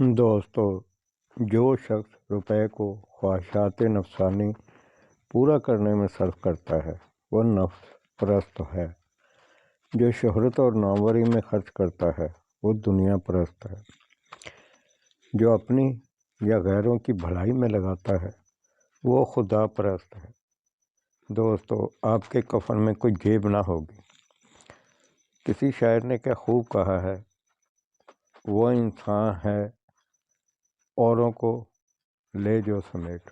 دوستو، جو شخص روپے کو خواہشات نفسانی پورا کرنے میں صرف کرتا ہے وہ نفس پرست ہے۔ جو شہرت اور ناموری میں خرچ کرتا ہے وہ دنیا پرست ہے۔ جو اپنی یا غیروں کی بھلائی میں لگاتا ہے وہ خدا پرست ہے۔ دوستو، آپ کے کفن میں کوئی جیب نہ ہوگی۔ کسی شاعر نے کیا خوب کہا ہے، وہ انسان ہے اوروں کو لے جو سمیٹ،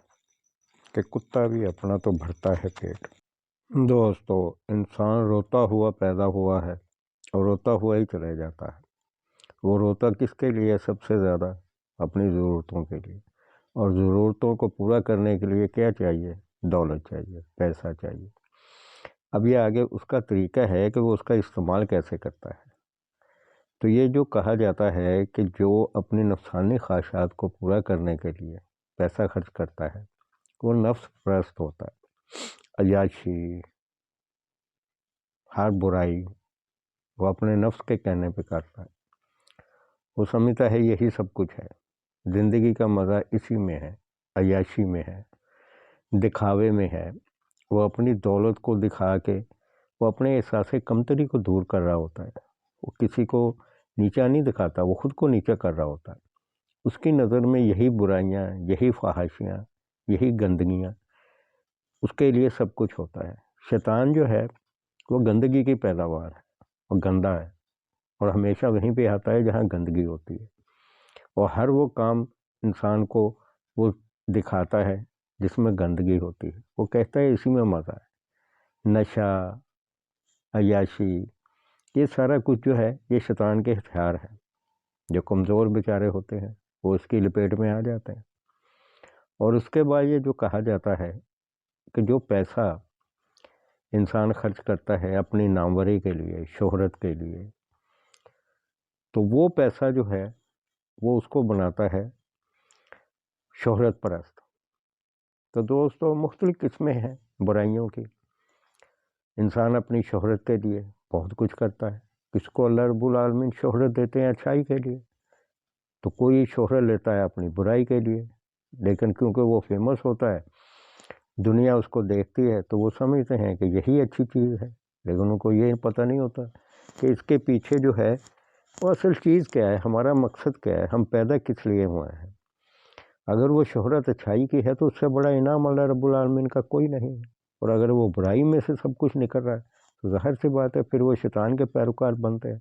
کہ کتا بھی اپنا تو بھرتا ہے پیٹ۔ دوستو، انسان روتا ہوا پیدا ہوا ہے اور روتا ہوا ہی چلا جاتا ہے۔ وہ روتا کس کے لیے؟ سب سے زیادہ اپنی ضرورتوں کے لیے، اور ضرورتوں کو پورا کرنے کے لیے کیا چاہیے؟ دولت چاہیے، پیسہ چاہیے۔ اب یہ آگے اس کا طریقہ ہے کہ وہ اس کا استعمال کیسے کرتا ہے۔ تو یہ جو کہا جاتا ہے کہ جو اپنی نفسانی خواہشات کو پورا کرنے کے لیے پیسہ خرچ کرتا ہے وہ نفس پرست ہوتا ہے۔ عیاشی، ہر برائی وہ اپنے نفس کے کہنے پہ کرتا ہے۔ وہ سمجھتا ہے یہی سب کچھ ہے، زندگی کا مزہ اسی میں ہے، عیاشی میں ہے، دکھاوے میں ہے۔ وہ اپنی دولت کو دکھا کے وہ اپنے احساس کمتری کو دور کر رہا ہوتا ہے۔ وہ کسی کو نیچا نہیں دکھاتا، وہ خود کو نیچا کر رہا ہوتا ہے۔ اس کی نظر میں یہی برائیاں، یہی فحاشیاں، یہی گندگیاں اس کے لیے سب کچھ ہوتا ہے۔ شیطان جو ہے وہ گندگی کی پیداوار ہے، وہ گندا ہے، اور ہمیشہ وہیں پہ آتا ہے جہاں گندگی ہوتی ہے، اور ہر وہ کام انسان کو وہ دکھاتا ہے جس میں گندگی ہوتی ہے۔ وہ کہتا ہے اسی میں مزہ ہے۔ نشہ، عیاشی، یہ سارا کچھ جو ہے یہ شیطان کے ہتھیار ہیں۔ جو کمزور بیچارے ہوتے ہیں وہ اس کی لپیٹ میں آ جاتے ہیں۔ اور اس کے بعد یہ جو کہا جاتا ہے کہ جو پیسہ انسان خرچ کرتا ہے اپنی ناموری کے لیے، شہرت کے لیے، تو وہ پیسہ جو ہے وہ اس کو بناتا ہے شہرت پرست۔ تو دوستو، مختلف قسمیں ہیں برائیوں کی۔ انسان اپنی شہرت کے لیے بہت کچھ کرتا ہے۔ کس کو اللہ رب العالمین شہرت دیتے ہیں اچھائی کے لیے، تو کوئی شہرت لیتا ہے اپنی برائی کے لیے، لیکن کیونکہ وہ فیمس ہوتا ہے، دنیا اس کو دیکھتی ہے تو وہ سمجھتے ہیں کہ یہی اچھی چیز ہے، لیکن ان کو یہ پتہ نہیں ہوتا کہ اس کے پیچھے جو ہے وہ اصل چیز کیا ہے، ہمارا مقصد کیا ہے، ہم پیدا کس لیے ہوئے ہیں۔ اگر وہ شہرت اچھائی کی ہے تو اس سے بڑا انعام اللہ رب العالمین کا کوئی نہیں ہے، اور اگر وہ برائی میں سے سب کچھ نکل رہا ہے تو ظاہر سی بات ہے پھر وہ شیطان کے پیروکار بنتے ہیں۔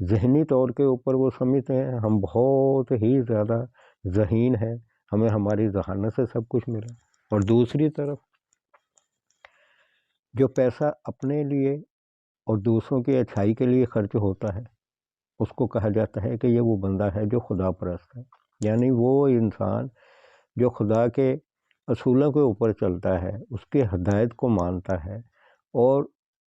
ذہنی طور کے اوپر وہ سمجھتے ہیں ہم بہت ہی زیادہ ذہین ہیں، ہمیں ہماری ذہانت سے سب کچھ ملا۔ اور دوسری طرف جو پیسہ اپنے لیے اور دوسروں کی اچھائی کے لیے خرچ ہوتا ہے اس کو کہا جاتا ہے کہ یہ وہ بندہ ہے جو خدا پرست ہے، یعنی وہ انسان جو خدا کے اصولوں کے اوپر چلتا ہے، اس کی ہدایت کو مانتا ہے، اور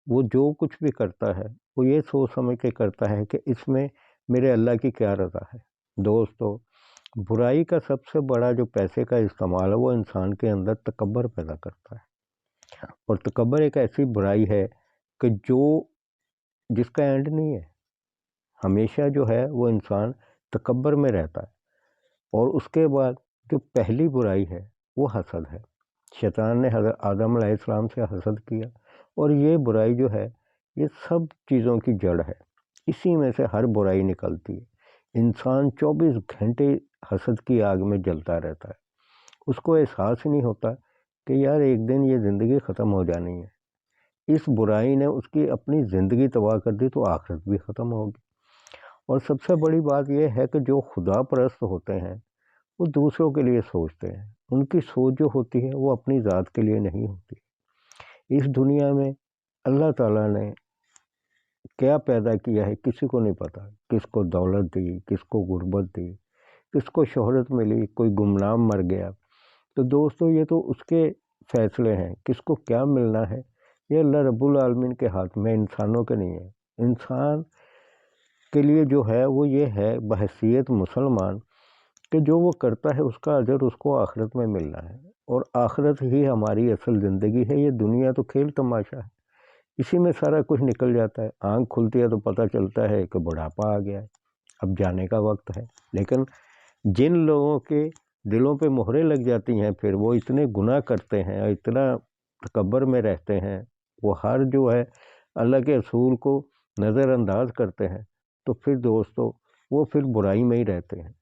وہ جو کچھ بھی کرتا ہے وہ یہ سوچ سمجھ کے کرتا ہے کہ اس میں میرے اللہ کی کیا رضا ہے۔ دوستو، برائی کا سب سے بڑا جو پیسے کا استعمال ہے وہ انسان کے اندر تکبر پیدا کرتا ہے، اور تکبر ایک ایسی برائی ہے کہ جس کا اینڈ نہیں ہے۔ ہمیشہ جو ہے وہ انسان تکبر میں رہتا ہے۔ اور اس کے بعد جو پہلی برائی ہے وہ حسد ہے۔ شیطان نے حضرت آدم علیہ السلام سے حسد کیا، اور یہ برائی جو ہے یہ سب چیزوں کی جڑ ہے، اسی میں سے ہر برائی نکلتی ہے۔ انسان 24 گھنٹے حسد کی آگ میں جلتا رہتا ہے، اس کو احساس ہی نہیں ہوتا کہ یار ایک دن یہ زندگی ختم ہو جانی ہے۔ اس برائی نے اس کی اپنی زندگی تباہ کر دی تو آخرت بھی ختم ہوگی۔ اور سب سے بڑی بات یہ ہے کہ جو خدا پرست ہوتے ہیں وہ دوسروں کے لیے سوچتے ہیں، ان کی سوچ جو ہوتی ہے وہ اپنی ذات کے لیے نہیں ہوتی۔ اس دنیا میں اللہ تعالیٰ نے کیا پیدا کیا ہے کسی کو نہیں پتہ، کس کو دولت دی، کس کو غربت دی، کس کو شہرت ملی، کوئی گمنام مر گیا۔ تو دوستو، یہ تو اس کے فیصلے ہیں، کس کو کیا ملنا ہے یہ اللہ رب العالمین کے ہاتھ میں، انسانوں کے نہیں ہے۔ انسان کے لیے جو ہے وہ یہ ہے بحیثیت مسلمان کہ جو وہ کرتا ہے اس کا اجر اس کو آخرت میں ملنا ہے، اور آخرت ہی ہماری اصل زندگی ہے۔ یہ دنیا تو کھیل تماشا ہے، اسی میں سارا کچھ نکل جاتا ہے۔ آنکھ کھلتی ہے تو پتہ چلتا ہے کہ بڑھاپا آ گیا ہے، اب جانے کا وقت ہے، لیکن جن لوگوں کے دلوں پہ مہریں لگ جاتی ہیں پھر وہ اتنے گناہ کرتے ہیں اور اتنا تکبر میں رہتے ہیں، وہ ہر جو ہے اللہ کے اصول کو نظر انداز کرتے ہیں، تو پھر دوستو وہ پھر برائی میں ہی رہتے ہیں۔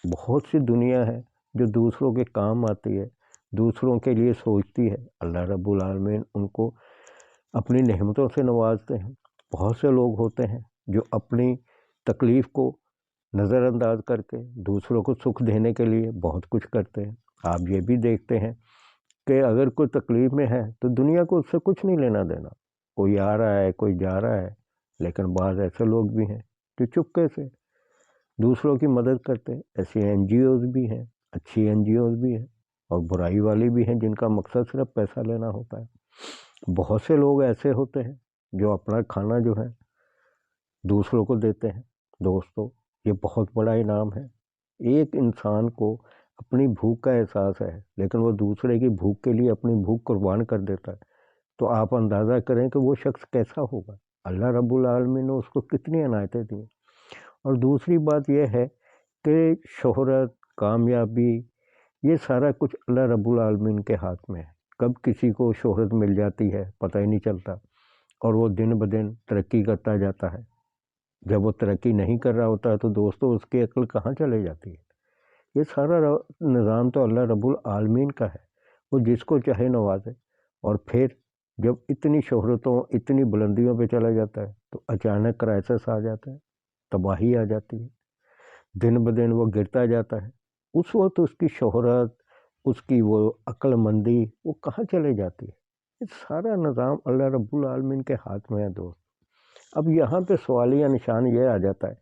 بہت سی دنیا ہے جو دوسروں کے کام آتی ہے، دوسروں کے لیے سوچتی ہے، اللہ رب العالمین ان کو اپنی نعمتوں سے نوازتے ہیں۔ بہت سے لوگ ہوتے ہیں جو اپنی تکلیف کو نظر انداز کر کے دوسروں کو سکھ دینے کے لیے بہت کچھ کرتے ہیں۔ آپ یہ بھی دیکھتے ہیں کہ اگر کوئی تکلیف میں ہے تو دنیا کو اس سے کچھ نہیں لینا دینا، کوئی آ رہا ہے کوئی جا رہا ہے، لیکن بعض ایسے لوگ بھی ہیں جو چپکے سے دوسروں کی مدد کرتے ہیں۔ ایسی این جی اوز بھی ہیں، اچھی این جی اوز بھی ہیں، اور برائی والی بھی ہیں جن کا مقصد صرف پیسہ لینا ہوتا ہے۔ بہت سے لوگ ایسے ہوتے ہیں جو اپنا کھانا جو ہے دوسروں کو دیتے ہیں۔ دوستو یہ بہت بڑا انعام ہے۔ ایک انسان کو اپنی بھوک کا احساس ہے لیکن وہ دوسرے کی بھوک کے لیے اپنی بھوک قربان کر دیتا ہے، تو آپ اندازہ کریں کہ وہ شخص کیسا ہوگا۔ اللہ رب العالمین نے اس کو کتنی عنایتیں دی۔ اور دوسری بات یہ ہے کہ شہرت، کامیابی، یہ سارا کچھ اللہ رب العالمین کے ہاتھ میں ہے۔ کب کسی کو شہرت مل جاتی ہے پتہ ہی نہیں چلتا، اور وہ دن بدن ترقی کرتا جاتا ہے۔ جب وہ ترقی نہیں کر رہا ہوتا تو دوستو اس کی عقل کہاں چلے جاتی ہے۔ یہ سارا نظام تو اللہ رب العالمین کا ہے، وہ جس کو چاہے نوازے، اور پھر جب اتنی شہرتوں اتنی بلندیوں پہ چلا جاتا ہے تو اچانک کرائسس آ جاتا ہے، تباہی آ جاتی ہے، دن بدن وہ گرتا جاتا ہے۔ اس وقت اس کی شہرت، اس کی وہ عقل مندی وہ کہاں چلے جاتی ہے۔ یہ سارا نظام اللہ رب العالمین کے ہاتھ میں ہے دوست۔ اب یہاں پہ سوالیہ نشان یہ آ جاتا ہے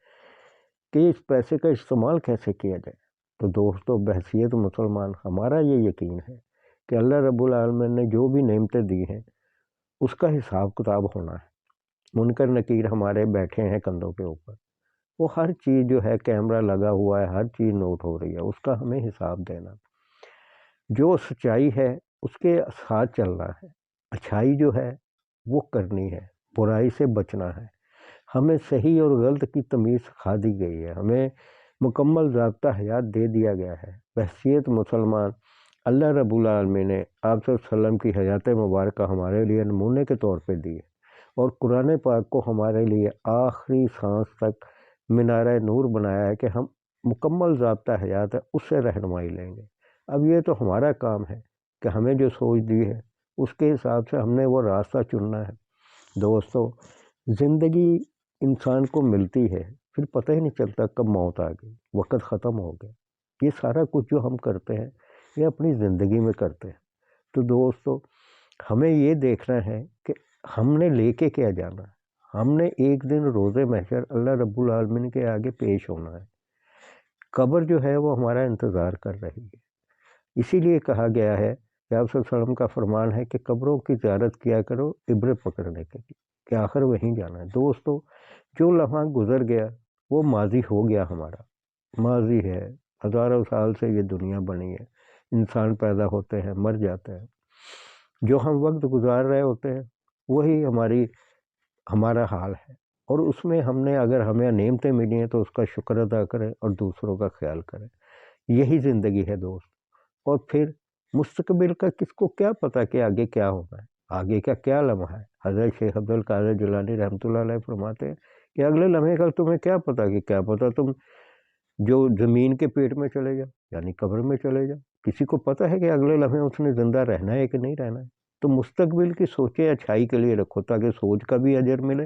کہ اس پیسے کا استعمال کیسے کیا جائے۔ تو دوستو بحیثیت مسلمان ہمارا یہ یقین ہے کہ اللہ رب العالمین نے جو بھی نعمتیں دی ہیں اس کا حساب کتاب ہونا ہے۔ منکر نکیر ہمارے بیٹھے ہیں کندھوں کے اوپر، وہ ہر چیز جو ہے کیمرہ لگا ہوا ہے، ہر چیز نوٹ ہو رہی ہے، اس کا ہمیں حساب دینا۔ جو سچائی ہے اس کے ساتھ چلنا ہے، اچھائی جو ہے وہ کرنی ہے، برائی سے بچنا ہے۔ ہمیں صحیح اور غلط کی تمیز سکھا دی گئی ہے، ہمیں مکمل ضابطہ حیات دے دیا گیا ہے۔ بحیثیت مسلمان اللہ رب العالمین نے آپ صلی اللہ علیہ وسلم کی حیات مبارکہ ہمارے لیے نمونے کے طور پہ دی ہے، اور قرآن پاک کو ہمارے لیے آخری سانس تک مینارہ نور بنایا ہے کہ ہم مکمل ضابطہ حیات ہے اس سے رہنمائی لیں گے۔ اب یہ تو ہمارا کام ہے کہ ہمیں جو سوچ دی ہے اس کے حساب سے ہم نے وہ راستہ چننا ہے۔ دوستو زندگی انسان کو ملتی ہے پھر پتہ ہی نہیں چلتا کب موت آ گئی، وقت ختم ہو گیا۔ یہ سارا کچھ جو ہم کرتے ہیں یہ اپنی زندگی میں کرتے ہیں۔ تو دوستو ہمیں یہ دیکھنا ہے کہ ہم نے لے کے کیا جانا ہے۔ ہم نے ایک دن روز محشر اللہ رب العالمین کے آگے پیش ہونا ہے۔ قبر جو ہے وہ ہمارا انتظار کر رہی ہے۔ اسی لیے کہا گیا ہے کہ آپ صلی اللہ علیہ وسلم کا فرمان ہے کہ قبروں کی زیارت کیا کرو عبرت پکڑنے کے لیے، کہ آخر وہیں جانا ہے۔ دوستو جو لمحہ گزر گیا وہ ماضی ہو گیا، ہمارا ماضی ہے۔ ہزاروں سال سے یہ دنیا بنی ہے، انسان پیدا ہوتے ہیں مر جاتے ہیں، جو ہم وقت گزار رہے ہوتے ہیں وہی ہمارا حال ہے۔ اور اس میں ہم نے اگر ہمیں نعمتیں ملی ہیں تو اس کا شکر ادا کریں اور دوسروں کا خیال کریں، یہی زندگی ہے دوست۔ اور پھر مستقبل کا کس کو کیا پتہ کہ آگے کیا ہونا ہے، آگے کا کیا لمحہ ہے۔ حضرت شیخ عبد القادر جیلانی رحمۃ اللہ علیہ فرماتے ہیں کہ اگلے لمحے کا تمہیں کیا پتہ، کہ کیا پتہ تم جو زمین کے پیٹ میں چلے جاؤ یعنی قبر میں چلے جاؤ۔ کسی کو پتہ ہے کہ اگلے لمحے اس نے زندہ رہنا ہے کہ نہیں رہنا ہے۔ تو مستقبل کی سوچیں اچھائی کے لیے رکھو تاکہ سوچ کا بھی اجر ملے،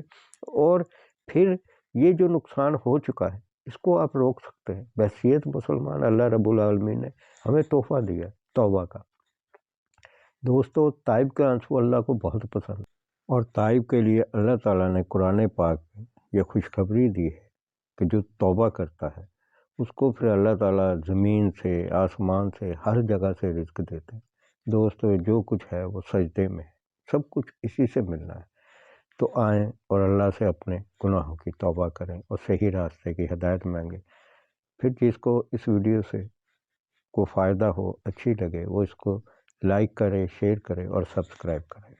اور پھر یہ جو نقصان ہو چکا ہے اس کو آپ روک سکتے ہیں۔ بحیثیت مسلمان اللہ رب العالمین نے ہمیں تحفہ دیا توبہ کا۔ دوستو تائب کے آنسو اللہ کو بہت پسند، اور تائب کے لیے اللہ تعالیٰ نے قرآن پاک میں یہ خوشخبری دی ہے کہ جو توبہ کرتا ہے اس کو پھر اللہ تعالیٰ زمین سے آسمان سے ہر جگہ سے رزق دیتے ہیں۔ دوستو جو کچھ ہے وہ سجدے میں ہے، سب کچھ اسی سے ملنا ہے۔ تو آئیں اور اللہ سے اپنے گناہوں کی توبہ کریں اور صحیح راستے کی ہدایت مانگیں۔ پھر جس کو اس ویڈیو سے کو فائدہ ہو، اچھی لگے، وہ اس کو لائک کرے، شیئر کرے اور سبسکرائب کرے۔